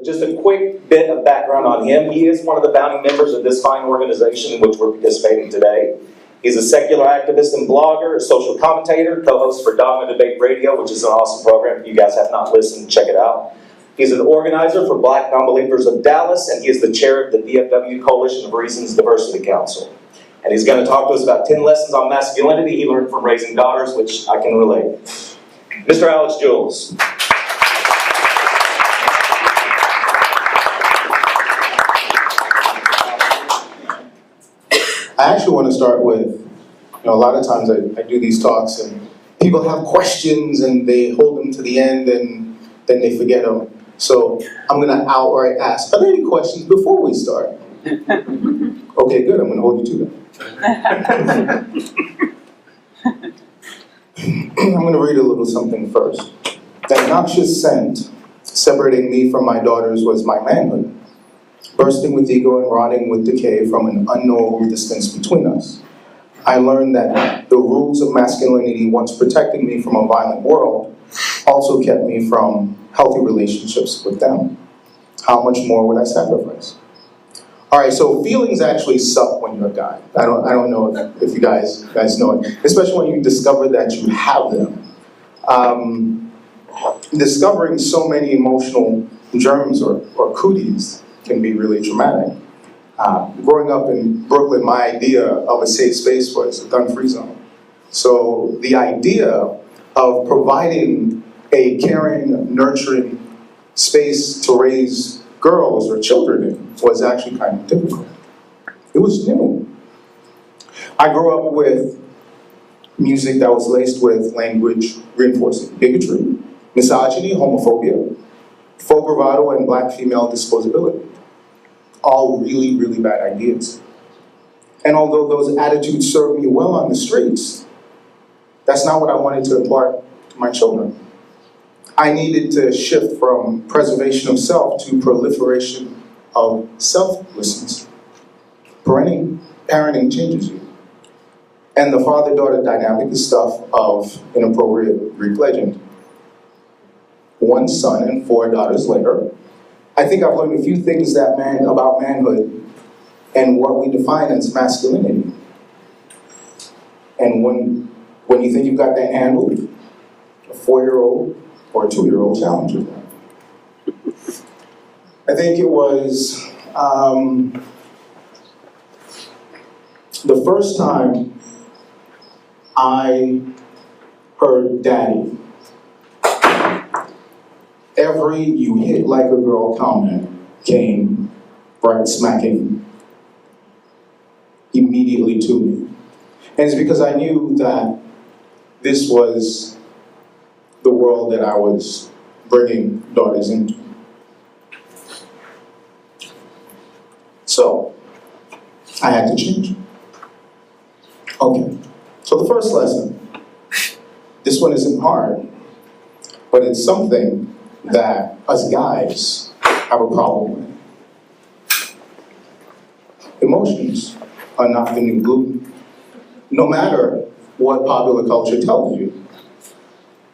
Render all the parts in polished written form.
Just a quick bit of background on him. He is one of the founding members of this fine organization in which we're participating today. He's a secular activist and blogger, a social commentator, co-host for Dogma Debate Radio, which is an awesome program. If you guys have not listened, check it out. He's an organizer for Black Nonbelievers of Dallas, and he is the chair of the DFW Coalition of Reasons Diversity Council. And he's going to talk to us about 10 lessons on masculinity he learned from raising daughters, which I can relate. Mr. Alix Jules. I actually want to start with, a lot of times I do these talks and people have questions and they hold them to the end and then they forget them. So I'm going to outright ask, are there any questions before we start? Okay, good, I'm going to hold you to them. I'm going to read a little something first. That noxious scent separating me from my daughters was my manhood, bursting with ego and rotting with decay from an unknowable distance between us. I learned that the rules of masculinity, once protecting me from a violent world, also kept me from healthy relationships with them. How much more would I sacrifice? All right, so feelings actually suck when you're a guy. I don't know if you guys know it, especially when you discover that you have them. Discovering so many emotional germs or cooties can be really traumatic. Growing up in Brooklyn, my idea of a safe space was a gun-free zone. So the idea of providing a caring, nurturing space to raise girls or children in was actually kind of difficult. It was new. I grew up with music that was laced with language reinforcing bigotry, misogyny, homophobia, faux bravado, and black female disposability. All really, really bad ideas. And although those attitudes served me well on the streets, that's not what I wanted to impart to my children. I needed to shift from preservation of self to proliferation of selflessness. Parenting changes you. And the father-daughter dynamic is stuff of inappropriate Greek legend. 1 son and 4 daughters later, I think I've learned a few things about manhood and what we define as masculinity. And when you think you've got that handled, a 4-year-old or a 2-year-old challenges that. I think it was the first time I heard daddy. Every "you hit like a girl" comment came right smacking immediately to me. And it's because I knew that this was the world that I was bringing daughters into. So, I had to change. Okay, so the first lesson. This one isn't hard, but it's something that us guys have a problem with. Emotions are not the new gluten. No matter what popular culture tells you,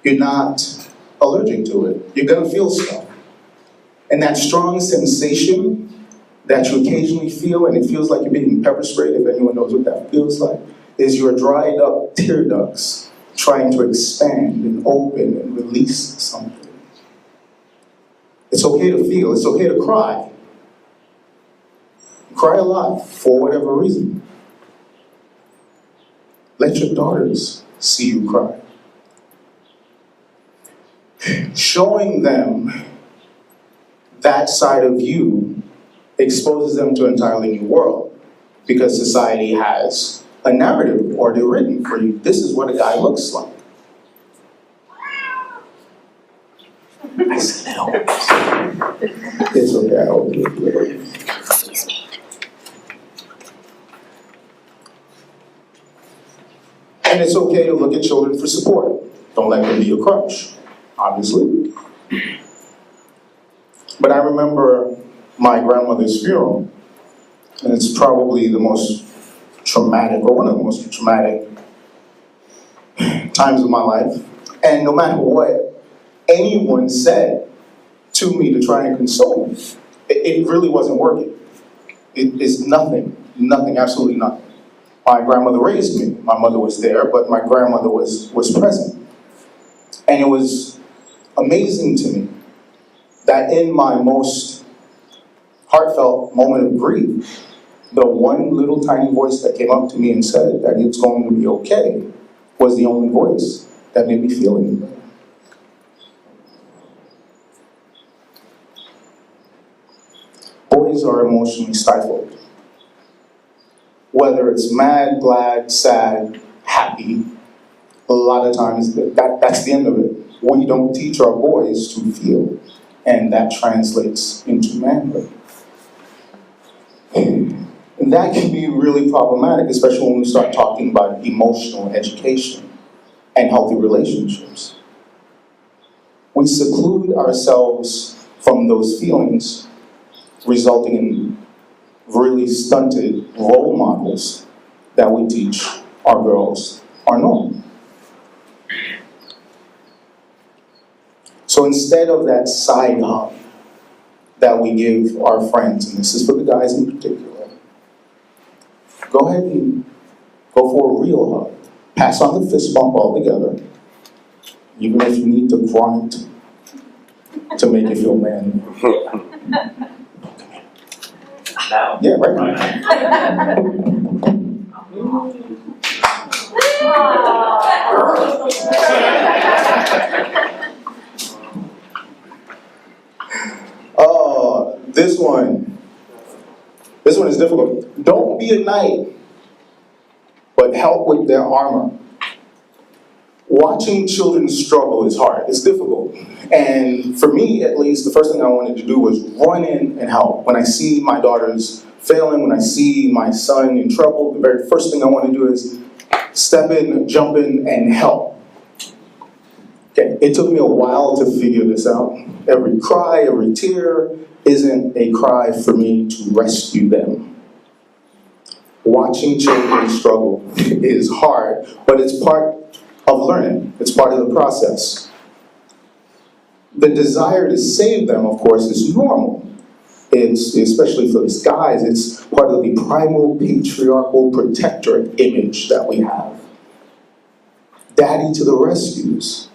you're not allergic to it. You're gonna feel stuff. And that strong sensation that you occasionally feel, and it feels like you're being pepper sprayed, if anyone knows what that feels like, is your dried up tear ducts trying to expand and open and release something. It's okay to feel, it's okay to cry. Cry a lot for whatever reason. Let your daughters see you cry. Showing them that side of you exposes them to an entirely new world, because society has a narrative already written for you. This is what a guy looks like. I said no. It's okay, I hope you do it. Excuse me. And it's okay to look at children for support. Don't let them be your crutch, obviously. But I remember my grandmother's funeral, and it's probably the most traumatic, or one of the most traumatic times of my life. And no matter what anyone said, to me to try and console me. It really wasn't working. It is nothing, absolutely nothing. My grandmother raised me. My mother was there, but my grandmother was present. And it was amazing to me that in my most heartfelt moment of grief, the one little tiny voice that came up to me and said that it's going to be okay was the only voice that made me feel any better. Boys are emotionally stifled. Whether it's mad, glad, sad, happy, a lot of times that's the end of it. We don't teach our boys to feel, and that translates into manhood. And that can be really problematic, especially when we start talking about emotional education and healthy relationships. We seclude ourselves from those feelings, resulting in really stunted role models that we teach our girls are normal. So instead of that side hug that we give our friends, and this is for the guys in particular, go ahead and go for a real hug. Pass on the fist bump altogether, even if you need to grunt to make you feel manly. Now? Yeah, right now. Oh, this one is difficult. Don't be a knight, but help with their armor. Watching children struggle is hard, it's difficult. And for me, at least, the first thing I wanted to do was run in and help. When I see my daughters failing, when I see my son in trouble, the very first thing I want to do is step in, jump in, and help. Okay, it took me a while to figure this out. Every cry, every tear isn't a cry for me to rescue them. Watching children struggle is hard, but it's part of learning. It's part of the process. The desire to save them, of course, is normal. It's, especially for these guys, it's part of the primal patriarchal protector image that we have. Daddy to the rescues.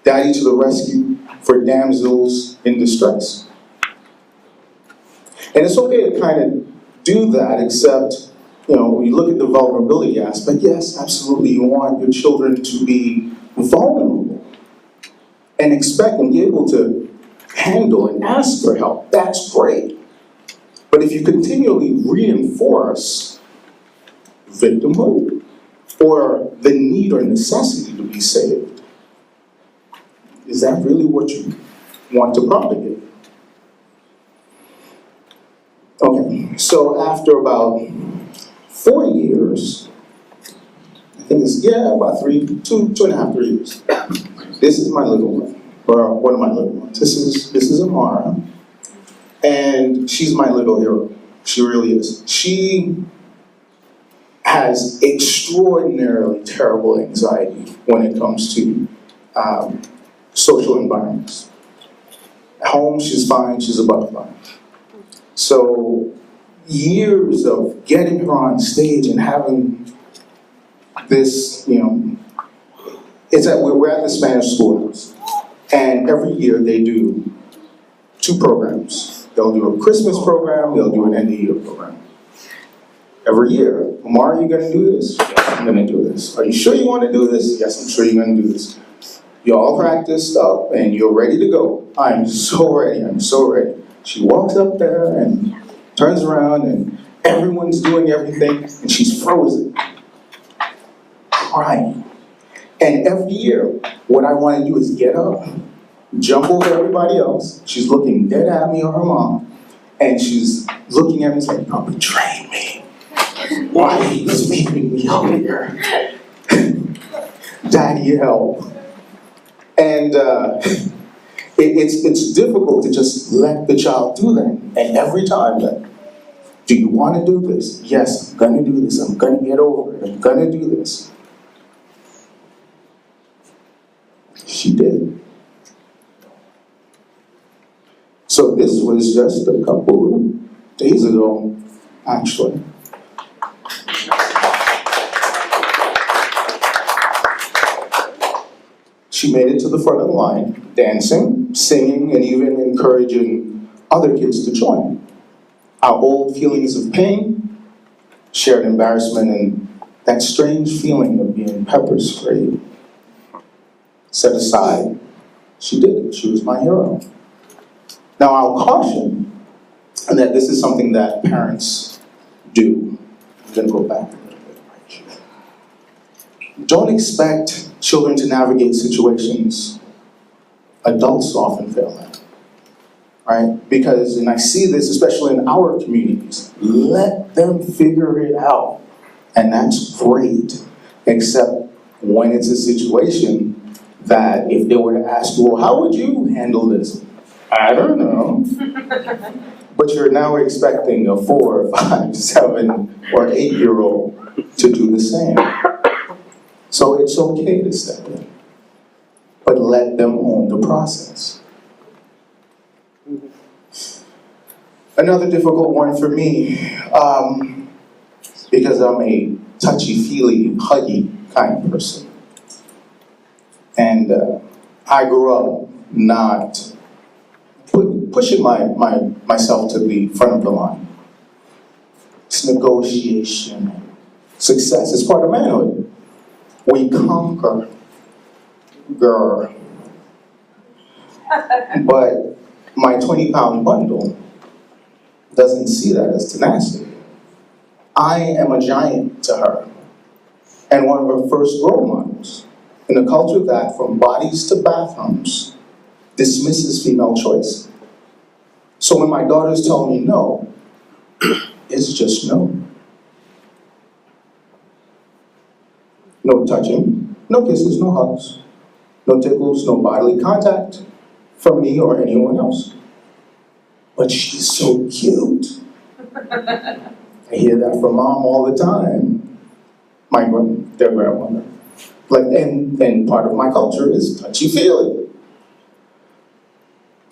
Daddy to the rescue for damsels in distress. And it's okay to kind of do that, except, when you look at the vulnerability aspect, yes, absolutely, you want your children to be vulnerable and expect and be able to handle and ask for help. That's great. But if you continually reinforce victimhood or the need or necessity to be saved, is that really what you want to propagate? Okay, so after about 4 years, I think it's, about 2.5, 3 years. This is my little one, or one of my little ones. This is Amara, and she's my little hero. She really is. She has extraordinarily terrible anxiety when it comes to social environments. At home, she's fine, she's a butterfly. So, years of getting her on stage and having this, we're at the Spanish schoolhouse. And every year they do 2 programs. They'll do a Christmas program, they'll do an end of year program. Every year, Omar, are you gonna do this? Yes, I'm gonna do this. Are you sure you wanna do this? Yes, I'm sure you're gonna do this. You're all practiced up and you're ready to go. I'm so ready. She walks up there and turns around and everyone's doing everything and she's frozen, crying. And every year, what I want to do is get up, jump over everybody else. She's looking dead at me or her mom, and she's looking at me saying, "You're betraying me. Why are you leaving me out here? Daddy, help." And it's difficult to just let the child do that. And every time that, do you want to do this? Yes, I'm going to do this. I'm going to get over it. I'm going to do this. She did. So this was just a couple of days ago, actually. She made it to the front of the line, dancing, singing, and even encouraging other kids to join. Our old feelings of pain, shared embarrassment, and that strange feeling of being pepper sprayed set aside. She did it. She was my hero. Now, I'll caution that this is something that parents do. I'm going to go back a little bit. Don't expect children to navigate situations adults often fail at, right? Because, and I see this especially in our communities, let them figure it out. And that's great, except when it's a situation that if they were to ask you, well, how would you handle this? I don't know. But you're now expecting a 4, 5, 7, or 8-year-old to do the same. So it's okay to step in, but let them own the process. Another difficult one for me, because I'm a touchy-feely, huggy kind of person. And I grew up not pushing myself to the front of the line. It's negotiation, success. It's part of manhood. We conquer, girl. But my 20-pound bundle doesn't see that as tenacity. I am a giant to her, and one of her first role models in a culture that, from bodies to bathrooms, dismisses female choice. So when my daughters tell me no, it's just no. No touching, no kisses, no hugs, no tickles, no bodily contact from me or anyone else. But she's so cute. I hear that from mom all the time. Their grandmother. And part of my culture is touchy-feely.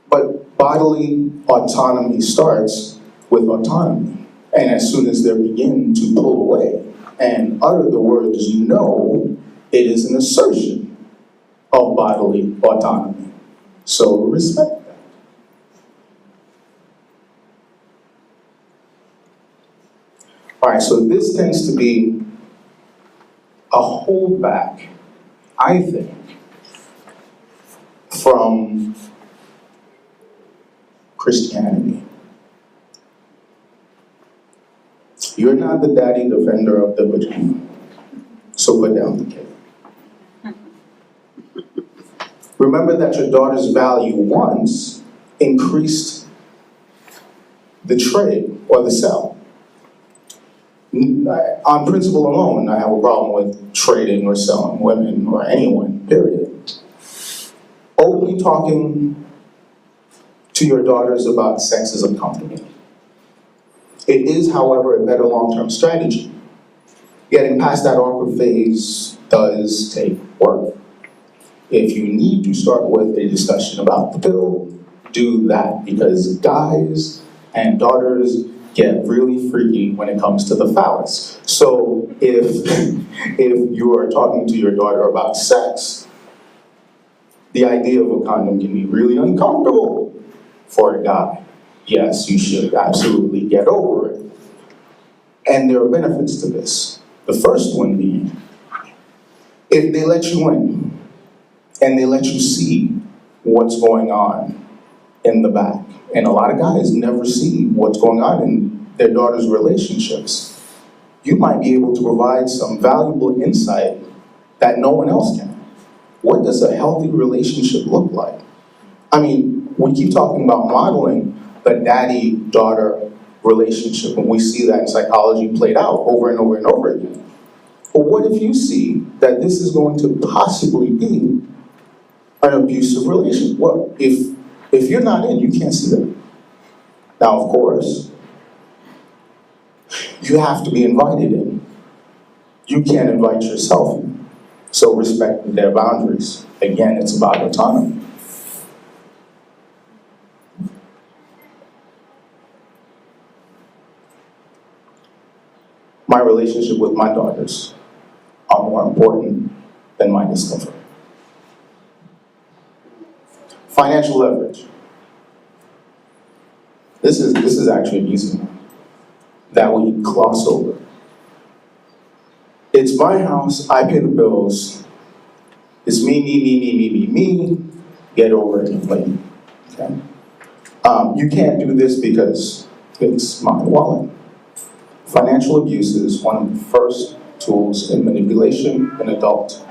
But bodily autonomy starts with autonomy. And as soon as they begin to pull away and utter the words no, it is an assertion of bodily autonomy. So respect that. All right, so this tends to be a holdback, I think, from Christianity. You're not the daddy defender of the vagina, so put down the kid. Remember that your daughter's value once increased the trade or the sell. On principle alone, I have a problem with trading or selling women or anyone, period. Openly talking to your daughters about sex is uncomfortable. It is, however, a better long-term strategy. Getting past that awkward phase does take work. If you need to start with a discussion about the pill, do that, because guys and daughters get really freaky when it comes to the phallus. So if you are talking to your daughter about sex, the idea of a condom can be really uncomfortable for a guy. Yes, you should absolutely get over it. And there are benefits to this. The first one being, if they let you in and they let you see what's going on in the back, and a lot of guys never see what's going on in their daughters' relationships, you might be able to provide some valuable insight that no one else can. What does a healthy relationship look like? I mean, we keep talking about modeling the daddy-daughter relationship, and we see that in psychology played out over and over and over again. But what if you see that this is going to possibly be an abusive relationship? Well, if you're not in, you can't see that. Now, of course, you have to be invited in. You can't invite yourself in. So respect their boundaries. Again, it's about autonomy. my relationship with my daughters are more important than my discomfort. Financial leverage. This is actually an easy one that we gloss over. It's my house, I pay the bills. It's me. Get over it, lady. Okay? You can't do this because it's my wallet. Financial abuse is one of the first tools in manipulation in adult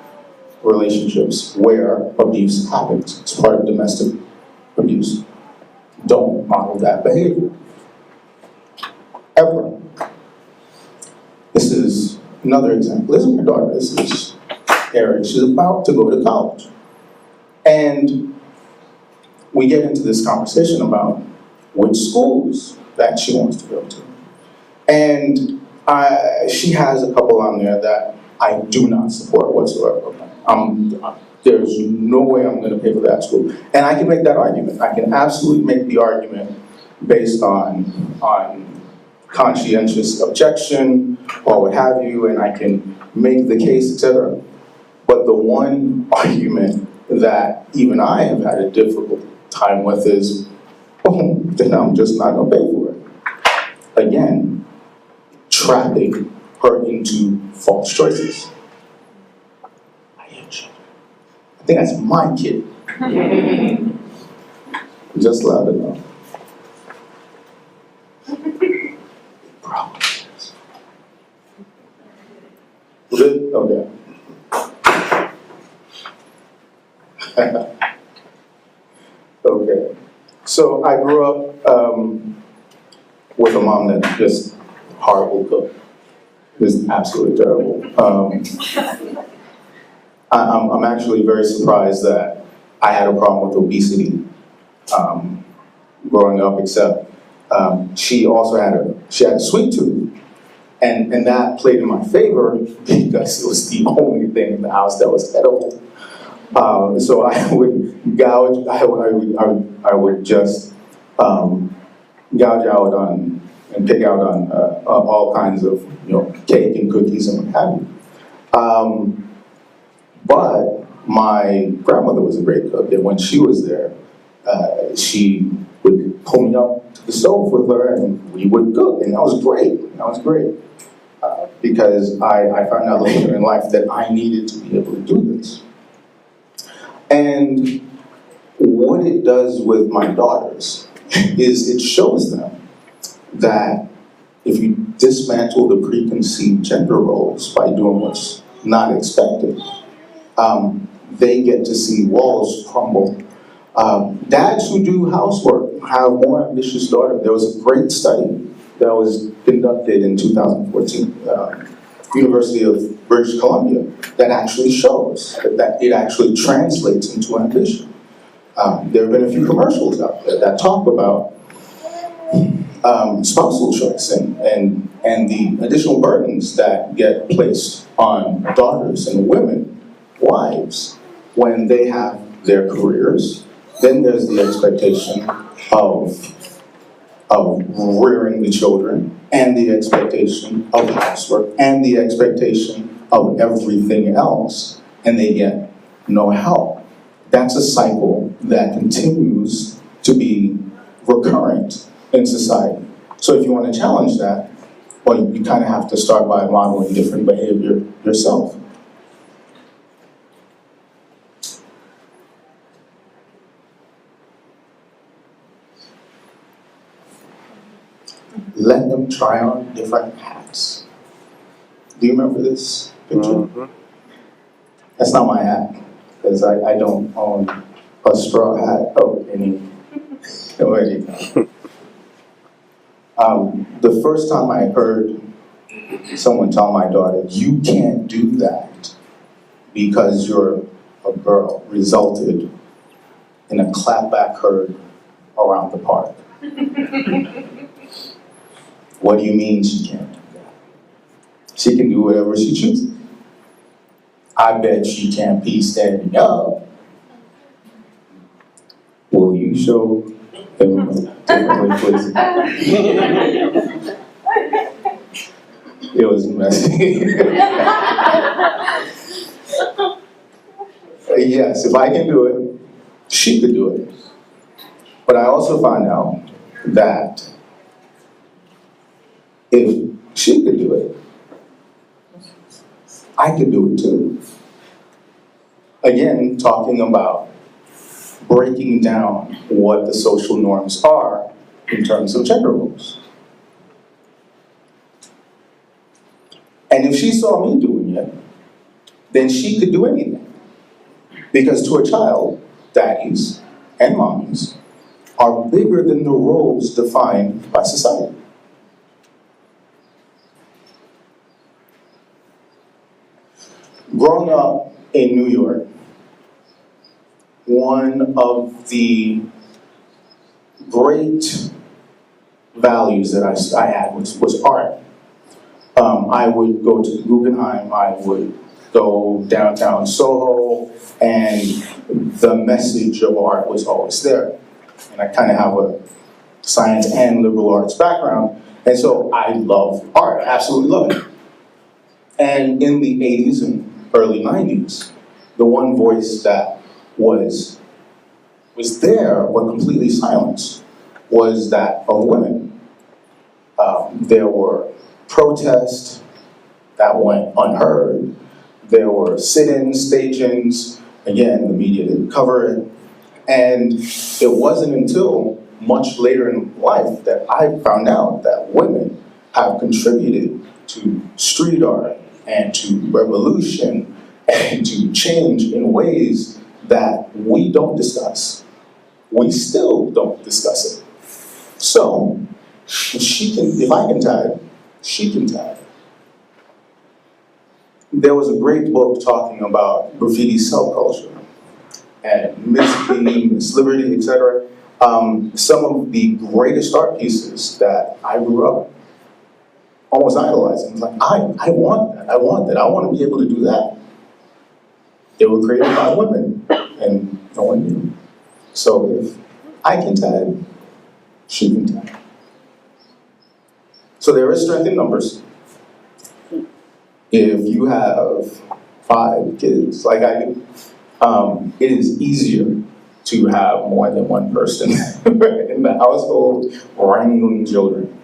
relationships where abuse happens. It's part of domestic abuse. Don't model that behavior. Ever. This is another example. This is my daughter. This is Eric. She's about to go to college. And we get into this conversation about which schools that she wants to go to. And she has a couple on there that I do not support whatsoever. There's no way I'm going to pay for that school. And I can make that argument. I can absolutely make the argument based on conscientious objection or what have you, and I can make the case, etc. But the one argument that even I have had a difficult time with is, oh, then I'm just not going to pay for it. Again, trapping her into false choices. I hate children. I think that's my kid. Just loud enough. Problems. Good? Okay. Okay. So I grew up with a mom that just horrible cook. Just absolutely terrible. I'm actually very surprised that I had a problem with obesity growing up, except she had a sweet tooth, and that played in my favor because it was the only thing in the house that was edible. So I would gouge. I would just gouge out on and pick out on all kinds of cake and cookies and what have you. But my grandmother was a great cook, and when she was there, she would pull me up to the stove with her, and we would cook, and that was great. Because I found out later in life that I needed to be able to do this. And what it does with my daughters is it shows them that if you dismantle the preconceived gender roles by doing what's not expected, they get to see walls crumble. Dads who do housework have more ambitious daughters. There was a great study that was conducted in 2014, University of British Columbia, that actually shows that it actually translates into ambition. There have been a few commercials out there that talk about spousal choice and the additional burdens that get placed on daughters and women, wives, when they have their careers. Then there's the expectation of rearing the children, and the expectation of housework, and the expectation of everything else, and they get no help. That's a cycle that continues to be recurrent in society. So if you want to challenge that, well, you kind of have to start by modeling different behavior yourself. Let them try on different hats. Do you remember this picture? Mm-hmm. That's not my hat, because I don't own a straw hat of any. The first time I heard someone tell my daughter, "You can't do that because you're a girl," resulted in a clapback heard around the park. What do you mean she can't do that? She can do whatever she chooses. I bet she can't pee standing up. Will you show them differently, please? It was messy. Yes, if I can do it, she could do it. But I also found out that if she could do it, I could do it too. Again, talking about breaking down what the social norms are in terms of gender roles. And if she saw me doing it, then she could do anything. Because to a child, daddies and mommies are bigger than the roles defined by society. Growing up in New York, one of the great values that I had was art. I would go to the Guggenheim, I would go downtown Soho, and the message of art was always there. And I kind of have a science and liberal arts background, and so I love art, I absolutely love it. And in the 80s and early 90s, the one voice that was there, but completely silenced, was that of women. There were protests that went unheard. There were sit-ins, stage-ins. Again, the media didn't cover it. And it wasn't until much later in life that I found out that women have contributed to street art and to revolution and to change in ways that we don't discuss. We still don't discuss it. So, if I can type, she can type. There was a great book talking about graffiti subculture and Miss B, Miss Liberty, etc. Some of the greatest art pieces that I grew up almost idolizing. Like, I want that, I want to be able to do that. They were created by women, and no one knew. So if I can tag, she can tag. So there is strength in numbers. If you have 5 kids, like I do, it is easier to have more than one person in the household wrangling children.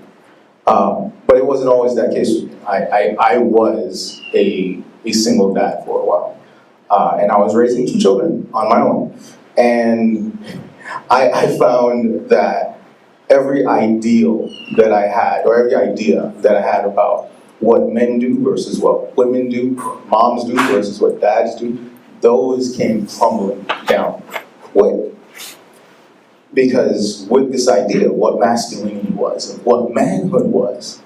But it wasn't always that case with me. I was a single dad for a while. And I was raising 2 children on my own. And I found that every ideal that I had, or every idea that I had about what men do versus what women do, moms do versus what dads do, those came crumbling down quick. Because with this idea of what masculinity was, of what manhood was,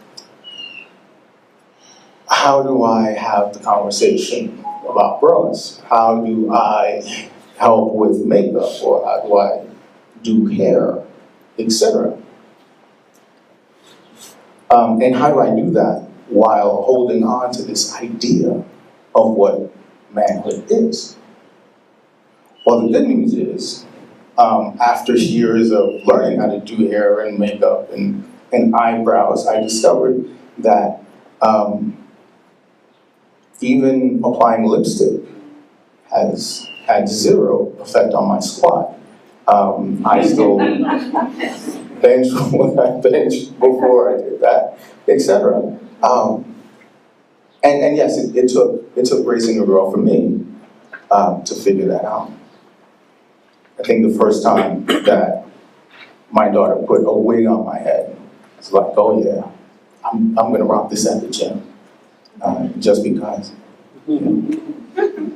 how do I have the conversation about bras? How do I help with makeup? Or how do I do hair, etc.? And how do I do that while holding on to this idea of what manhood is? Well, the good news is, after years of learning how to do hair and makeup and eyebrows, I discovered that even applying lipstick has had 0 effect on my squat. I still bench when I benched before I did that, etc. And yes, it took raising a girl for me to figure that out. I think the first time that my daughter put a wig on my head, it's like, oh yeah, I'm gonna rock this at the gym, just because. You know.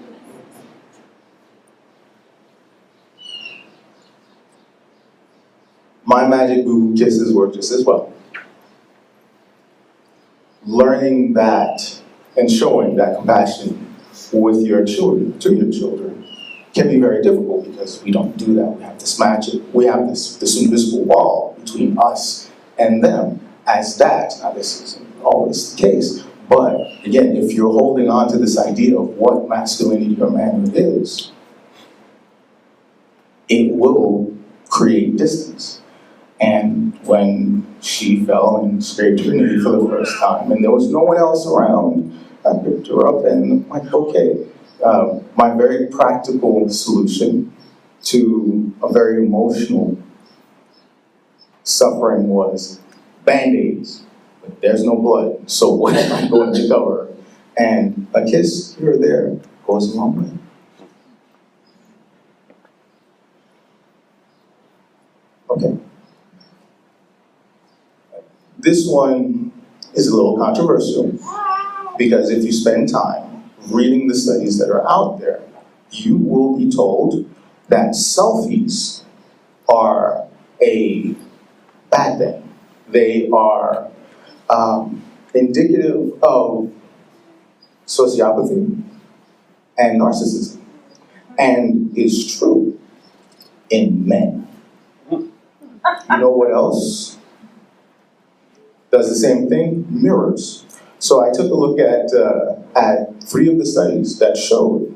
My magic goo kisses work just as well. Learning that and showing that compassion with your children, to your children, can be very difficult because we don't do that. We have this magic, we have this invisible wall between us and them as dads. Now, this isn't always the case, but again, if you're holding on to this idea of what masculinity or manhood is, it will create distance. And when she fell and scraped her knee for the first time, and there was no one else around, I picked her up and I'm like, okay. My very practical solution to a very emotional suffering was Band-Aids. But there's no blood, so what am I going to cover? And a kiss here or there goes a long way. Okay. This one is a little controversial because if you spend time reading the studies that are out there, you will be told that selfies are a bad thing. They are indicative of sociopathy and narcissism. And it's true in men. You know what else does the same thing? Mirrors. So I took a look at 3 of the studies that showed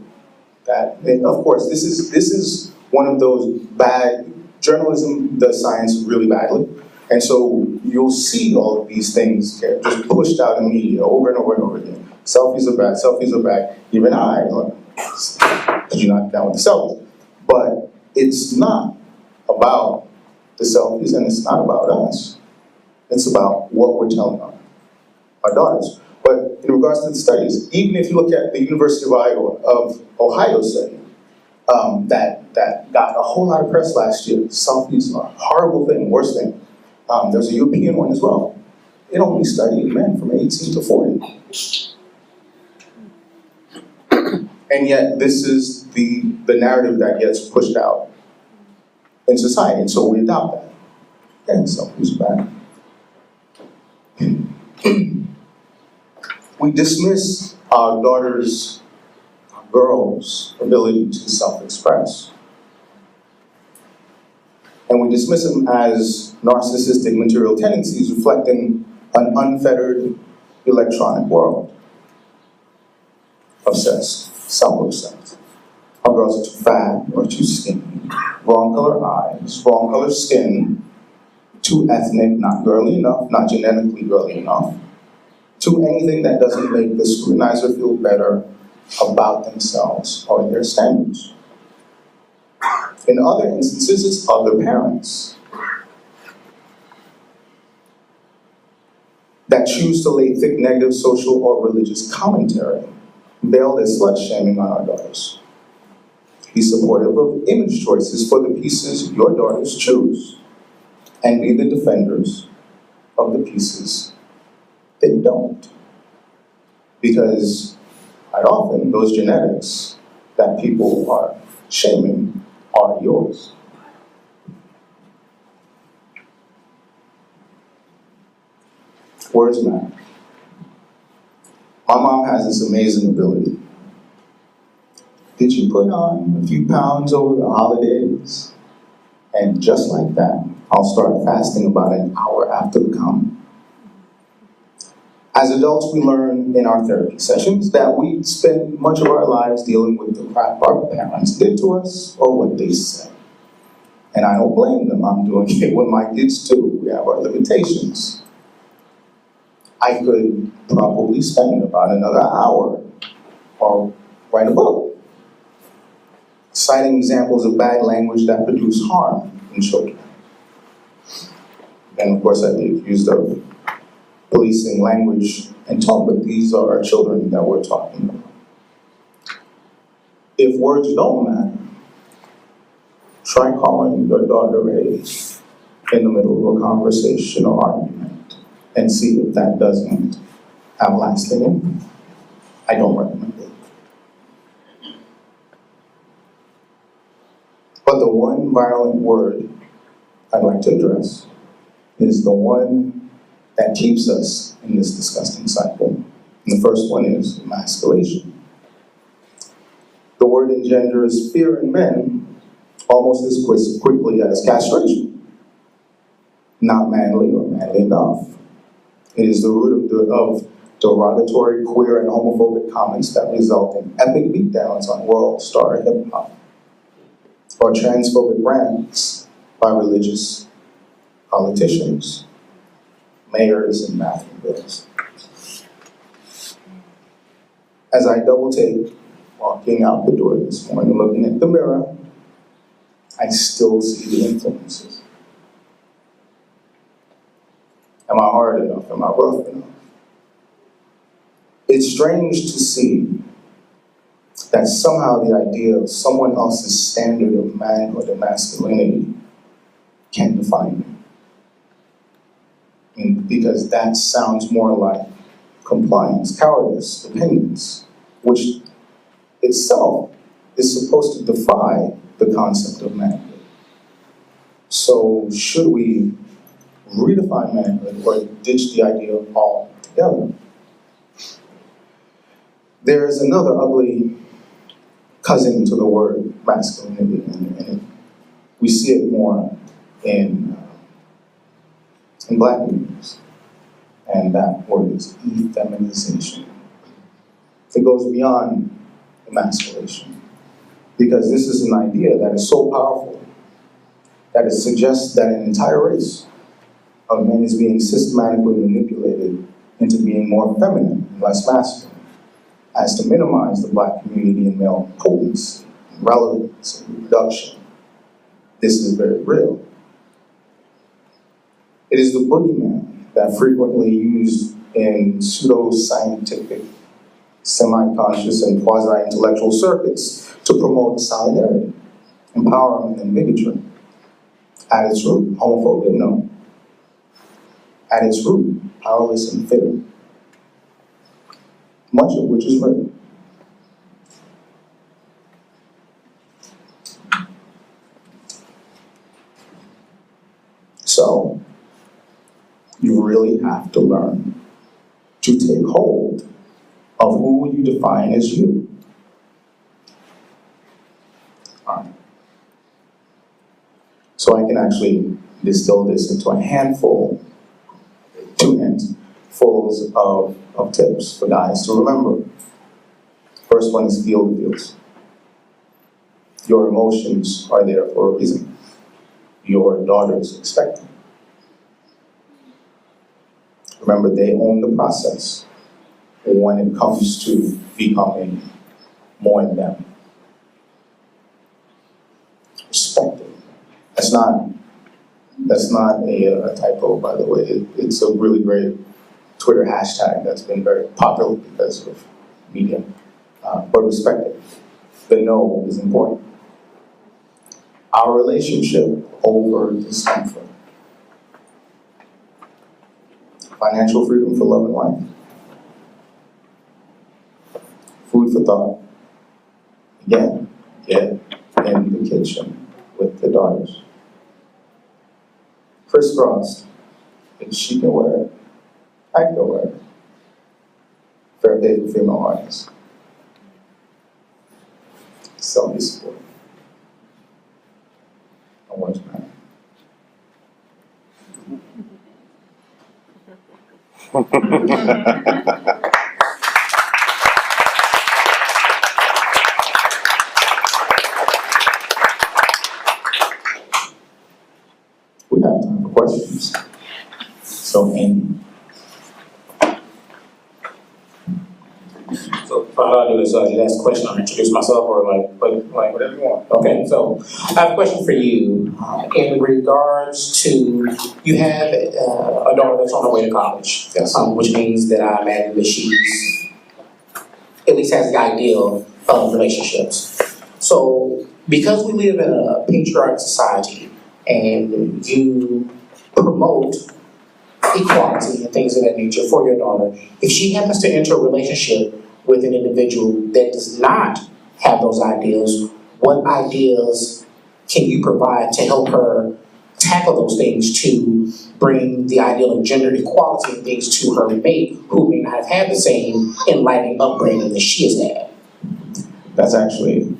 that, and of course, this is one of those bad, journalism does science really badly. And so you'll see all of these things get just pushed out in media over and over and over again. Selfies are bad, selfies are bad. Even because you're not down with the selfies. But it's not about the selfies and it's not about us. It's about what we're telling our daughters. But in regards to the studies, even if you look at the University of Ohio study, that got a whole lot of press last year. Selfies are a horrible thing, worst thing. There's a European one as well. It only studied men from 18 to 40. And yet this is the narrative that gets pushed out in society, and so we adopt that. And selfies are bad. We dismiss our daughters, our girls' ability to self-express. And we dismiss them as narcissistic material tendencies reflecting an unfettered electronic world. Obsessed, self-obsessed. Our girls are too fat or too skinny, wrong color eyes, wrong color skin, too ethnic, not girly enough, not genetically girly enough, to anything that doesn't make the scrutinizer feel better about themselves or their standards. In other instances, it's other parents that choose to lay thick negative social or religious commentary, veiled as slut-shaming on our daughters. Be supportive of image choices for the pieces your daughters choose, and be the defenders of the pieces they don't. Because quite often, those genetics that people are shaming are yours. Words matter. My mom has this amazing ability. Did you put on a few pounds over the holidays? And just like that, I'll start fasting about an hour after the comment. As adults, we learn in our therapy sessions that we spend much of our lives dealing with the crap our parents did to us or what they said. And I don't blame them. I'm doing it with my kids too. We have our limitations. I could probably spend about another hour or write a book, citing examples of bad language that produce harm in children. And of course, I'd be accused of policing language and tone, but these are our children that we're talking about. If words don't matter, try calling your daughter in the middle of a conversation or argument and see if that doesn't have lasting impact. I don't recommend it. But the one violent word I'd like to address is the one that keeps us in this disgusting cycle. And the first one is emasculation. The word engenders fear in men almost as quickly as castration. Not manly or manly enough. It is the root of derogatory, queer, and homophobic comments that result in epic beatdowns on world star hip-hop, or transphobic rants by religious politicians, mayors, and bathroom bills. As I double take walking out the door this morning, looking at the mirror, I still see the influences. Am I hard enough? Am I rough enough? It's strange to see that somehow the idea of someone else's standard of manhood and masculinity can define me. Because that sounds more like compliance, cowardice, dependence, which itself is supposed to defy the concept of manhood. So should we redefine manhood or ditch the idea altogether? There is another ugly cousin to the word masculinity, and we see it more in Black communities, and that word is effeminization. It goes beyond emasculation, because this is an idea that is so powerful that it suggests that an entire race of men is being systematically manipulated into being more feminine and less masculine, as to minimize the Black community and male potency, relevance, and reproduction. This is very real. It is the boogeyman that frequently used in pseudo-scientific, semi-conscious, and quasi-intellectual circuits to promote solidarity, empowerment, and bigotry. At its root, homophobia, no. At its root, powerless and fitter. Much of which is written. So, you really have to learn to take hold of who you define as you. All right. So I can actually distill this into a handful, 2 handfuls of tips for guys to remember. First one is feel the feels. Your emotions are there for a reason. Your daughters expect them. Remember, they own the process when it comes to becoming more than them. Respect it. That's not a typo, by the way. It's a really great Twitter hashtag that's been very popular because of media. But respect it. The no is important. Our relationship over discomfort. Financial freedom for love and life. Food for thought. Again, get in the kitchen with the daughters. Crisscrossed. If she can wear it, I can wear it. Fair pay for female artists. Self-support. And what's that? We have time for questions. So, Amy. So how do I do this? Just ask a question, I'll introduce myself, or like Whatever you want. okay, so I have a question for you in regards to, you have a daughter that's on her way to college. Yes. Which means that I imagine that she's, at least has the ideal of relationships. So because we live in a patriarchal society and you promote equality and things of that nature for your daughter, if she happens to enter a relationship with an individual that does not have those ideals, what ideas can you provide to help her tackle those things to bring the ideal of gender equality and things to her mate who may not have had the same enlightening upbringing that she has had? That's actually,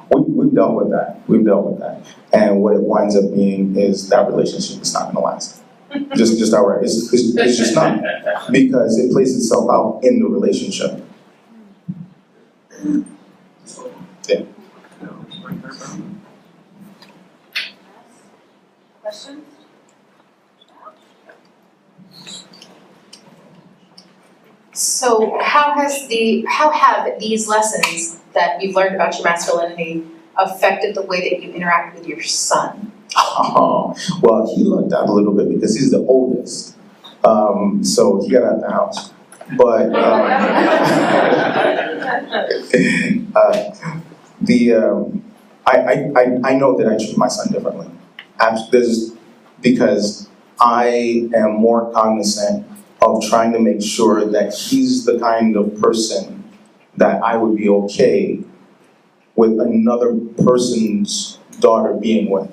we've dealt with that. We've dealt with that. And what it winds up being is that relationship is not going to last. Just outright. It's just not. Because it plays itself out in the relationship. Yeah. questions? So how have these lessons that you've learned about your masculinity affected the way that you interact with your son? Oh, well, he lucked out a little bit because he's the oldest. So he got out of the house. But I know that I treat my son differently. Because I am more cognizant of trying to make sure that he's the kind of person that I would be okay with another person's daughter being with,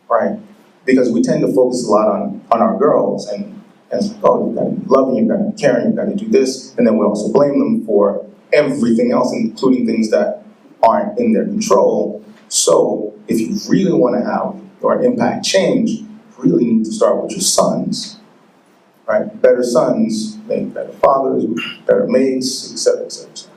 right? Because we tend to focus a lot on our girls, and it's like, oh, you gotta be loving, you gotta be caring, you gotta do this, and then we also blame them for everything else, including things that aren't in their control. So if you really want to have or impact change, you really need to start with your sons, right? Better sons make better fathers, better mates, et cetera, et cetera, et cetera.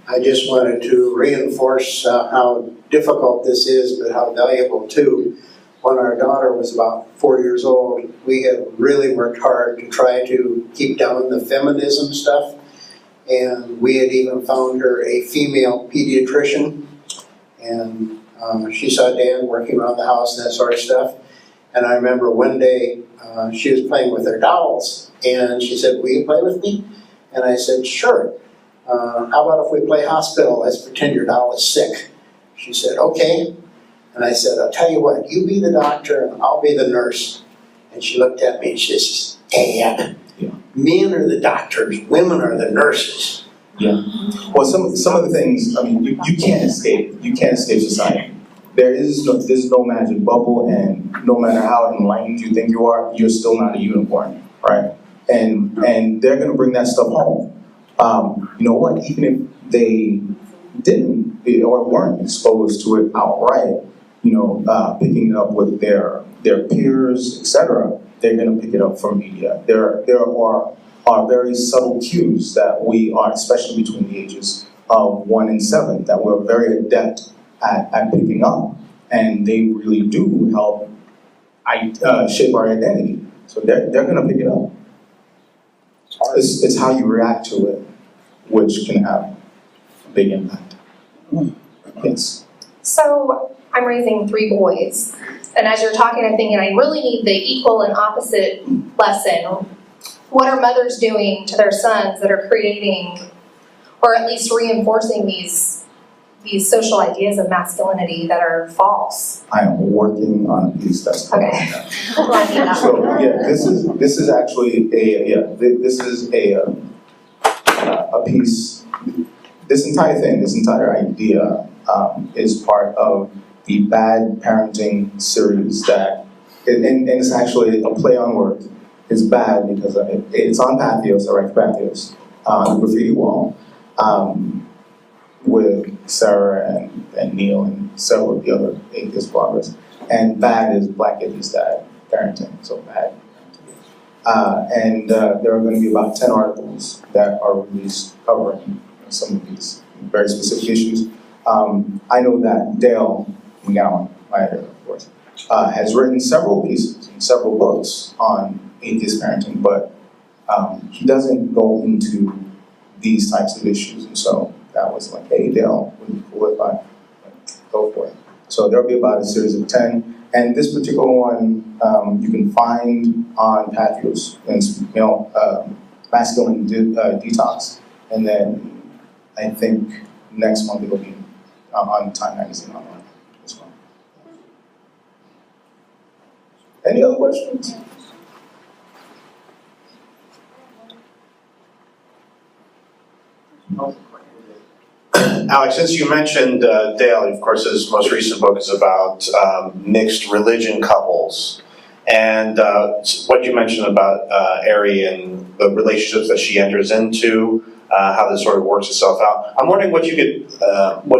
I just wanted to reinforce how difficult this is, but how valuable too. When our daughter was about 4 years old, we had really worked hard to try to keep down the feminism stuff. And we had even found her a female pediatrician. And she saw Dan working around the house and that sort of stuff. And I remember one day she was playing with her dolls. And she said, "Will you play with me?" And I said, "Sure. How about if we play hospital? Let's pretend your doll is sick." She said, "Okay." And I said, "I'll tell you what, you be the doctor and I'll be the nurse." And she looked at me and she says, "Dad, men are the doctors, women are the nurses." Yeah. Well, some of the things, I mean, you can't escape. You can't escape society. There's no magic bubble, and no matter how enlightened you think you are, you're still not a unicorn, right? And they're gonna bring that stuff home. You know what? Even if they didn't or weren't exposed to it outright, picking it up with their peers, etc., they're going to pick it up from media. There are very subtle cues that we are, especially between the ages of 1 and 7, that we're very adept at picking up, and they really do help shape our identity. So they're going to pick it up. It's how you react to it, which can have a big impact. Yes. So I'm raising 3 boys, and as you're talking, I'm thinking I really need the equal and opposite lesson. What are mothers doing to their sons that are creating, or at least reinforcing these social ideas of masculinity that are false? I am working on a piece that's called Okay. So yeah, this is actually a piece. This entire thing, this entire idea, is part of the Bad Parenting series that, and it's actually a play on words. It's bad because it's on Pathos, I write Pathos, the graffiti wall, with Sarah and Neil and several of the other atheist bloggers. And bad is Black atheist dad parenting, so bad. And there are going to be about 10 articles that are released covering some of these very specific issues. I know that Dale McGowan, my editor, of course, has written several pieces and several books on atheist parenting, but he doesn't go into these types of issues. And so that was like, hey, Dale, would you be cool if I go for it? So there'll be about a series of 10. And this particular one you can find on Pathos, and it's Masculine Detox. And then I think next month it'll be on Time Magazine online as well. Any other questions? Alex, since you mentioned Dale, of course, his most recent book is about mixed religion couples. And what you mentioned about Ari and the relationships that she enters into, how this sort of works itself out. I'm wondering what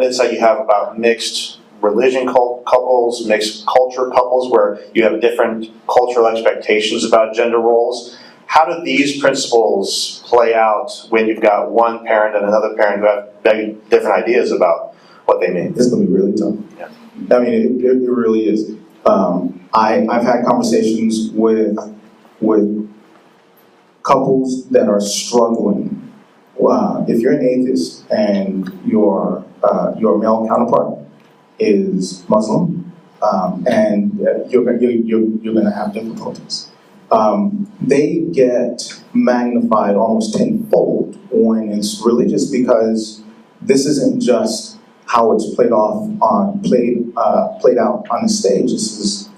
insight you have about mixed religion couples, mixed culture couples, where you have different cultural expectations about gender roles. how do these principles play out when you've got one parent and another parent who have very different ideas about what they mean? It's gonna be really tough. Yeah. I mean, it really is. I've had conversations with couples that are struggling. If you're an atheist and your male counterpart is Muslim, and you're gonna have difficulties. They get magnified almost tenfold when it's religious, because this isn't just how it's played out on the stage. This is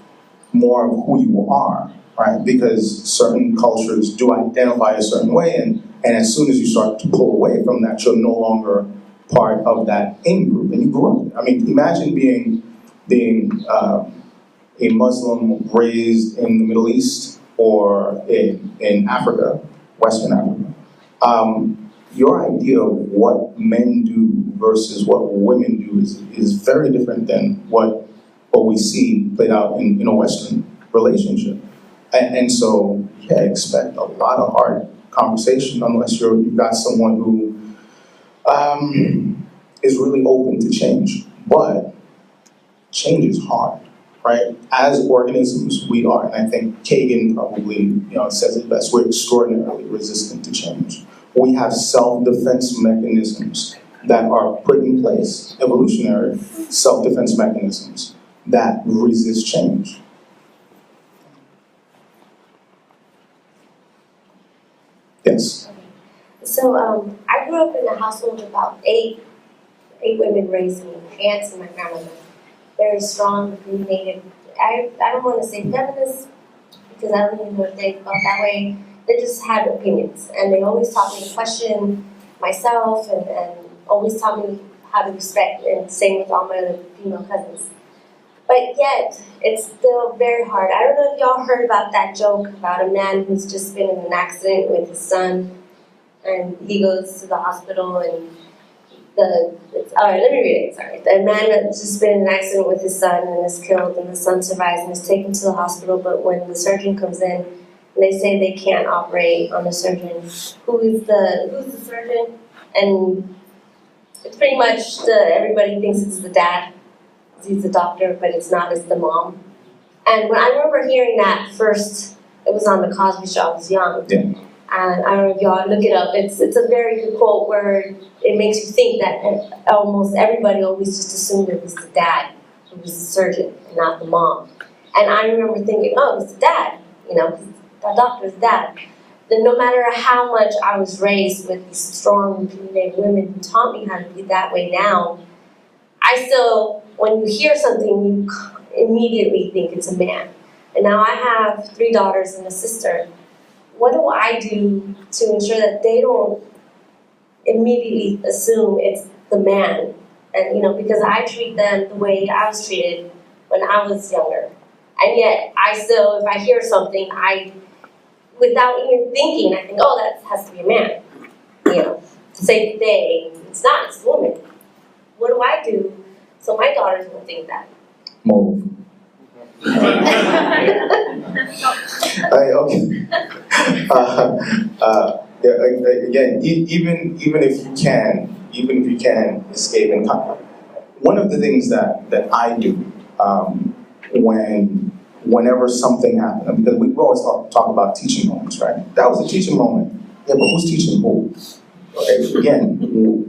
more of who you are, right? Because certain cultures do identify a certain way, and as soon as you start to pull away from that, you're no longer part of that in-group, and you grew up. I mean, imagine being a Muslim raised in the Middle East or in Africa, Western Africa. Your idea of what men do versus what women do is very different than what we see played out in a Western relationship. And so, yeah, expect a lot of hard conversation unless you've got someone who is really open to change. But change is hard, right? As organisms, we are, and I think Kagan probably says it best, we're extraordinarily resistant to change. We have self-defense mechanisms that are put in place, evolutionary self-defense mechanisms that resist change. Yes. So I grew up in a household of about eight women raised me, aunts and my grandmother. Very strong, opinionated. I don't want to say feminist because I don't even know if they felt that way. They just had opinions, and they always taught me to question myself and always taught me how to respect, and same with all my other female cousins. But yet, it's still very hard. I don't know if y'all heard about that joke about a man who's just been in an accident with his son, and he goes to the hospital and all right, let me read it, sorry. The man that's just been in an accident with his son and is killed, and the son survives and is taken to the hospital, but when the surgeon comes in, and they say they can't operate on the surgeon, who's the surgeon? And it's pretty much everybody thinks it's the dad. He's the doctor, but it's not, it's the mom. And when I remember hearing that first, it was on the Cosby Show, I was young. Yeah. And I don't know if y'all look it up. It's a very good quote where it makes you think that almost everybody always just assumed it was the dad who was the surgeon and not the mom. And I remember thinking, oh, it's the dad, because the doctor's dad. Then no matter how much I was raised with these strong, opinionated women who taught me how to be that way now, I still, when you hear something, you immediately think it's a man. And now I have 3 daughters and a sister. What do I do to ensure that they don't immediately assume it's the man? And, because I treat them the way I was treated when I was younger. And yet, I still, if I hear something, without even thinking, I think, oh, that has to be a man. To save the day. It's not, it's a woman. What do I do so my daughters won't think that? Move. Okay. Again, even if you can escape and one of the things that I do whenever something happens, because we always talk about teaching moments, right? That was a teaching moment. Yeah, but who's teaching who? Okay, again,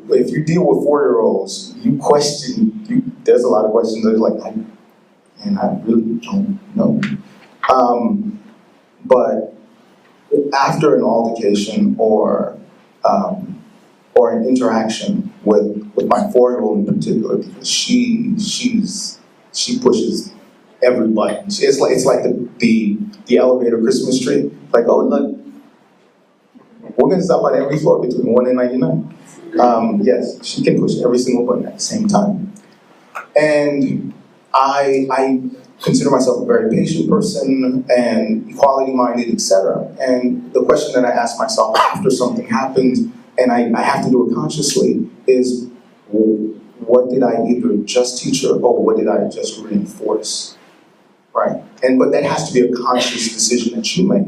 if you deal with 4-year-olds, you question. There's a lot of questions that are like, and I really don't know. But after an altercation or an interaction with my 4-year-old in particular, because she pushes every button. It's like the elevator Christmas tree. Like, oh look, we're gonna stop on every floor between 1 and 99. Yes, she can push every single button at the same time. And I consider myself a very patient person and equality-minded, etc. And the question that I ask myself after something happens, and I have to do it consciously, is what did I either just teach her or what did I just reinforce, right? But that has to be a conscious decision that you make.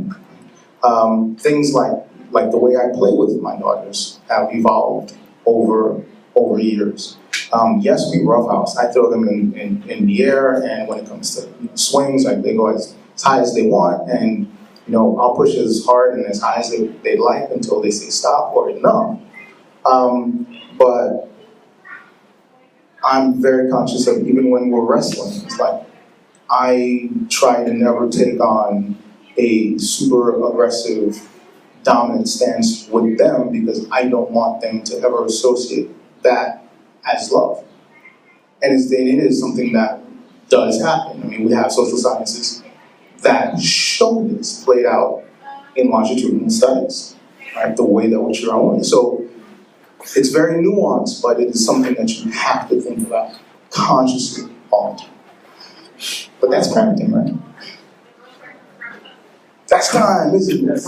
Things like the way I play with my daughters have evolved over years. Yes, we roughhouse. I throw them in the air, and when it comes to swings, like they go as high as they want, and I'll push as hard and as high as they like until they say stop or enough. But I'm very conscious of, even when we're wrestling, it's like I try to never take on a super aggressive, dominant stance with them, because I don't want them to ever associate that as love. And it is something that does happen. I mean, we have social sciences that show this played out in longitudinal studies, right? The way that which you're on. So it's very nuanced, but it is something that you have to think about consciously all the time. But that's parenting, right? That's time, isn't it?